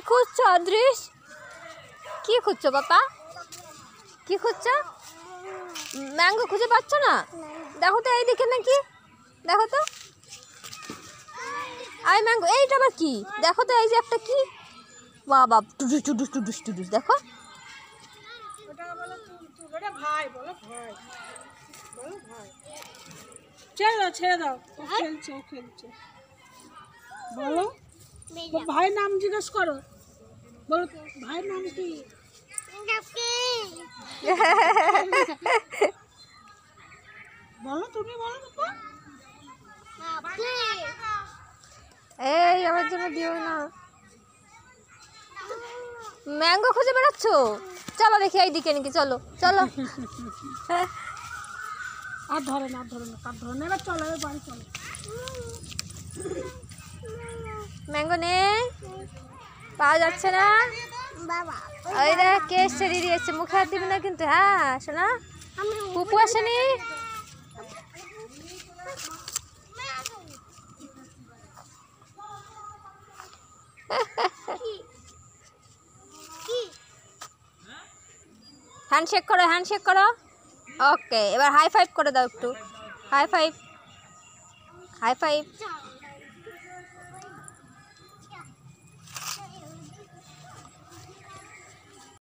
খুঁজছো অদৃশ? কি খুঁজছো বাবা? কি খুঁজছো? ম্যাঙ্গো খুঁজে পাচ্ছ না? দেখো তো এইদিকে নাকি, দেখো তো। আই ম্যাঙ্গো, এইটা আবার কি? দেখো তো, এই যে একটা কি বাবা, টুডুস টুডুস টুডুস টুডুস, দেখো। ছেড়ে দাও, খেলছে খেলছে। বলো, ভাইয়ের নাম জিজ্ঞেস করো। বলো ভাইয়ের নাম কি? বলো, তুমি বলো বাবা। এই আমার জন্য দিও না। ম্যাঙ্গো খুঁজে বেড়াচ্ছ? চলো দেখি এইদিকে নাকি, চলো চলো। আর ধরে না, এবার চলো, এবার বাড়ি চলো। ম্যাঙ্গো নেই, পাওয়া যাচ্ছে না। ওই দেখ কে এসছে, দিদি এসছে, মুখে হাত দিবি না কিন্তু। হ্যাঁ শোনা, পুপু আসেনি। হ্যান্ডশেক করো, হ্যান্ডশেক করো। ওকে, এবার হাই ফাইভ করে দাও একটু। High five, high five.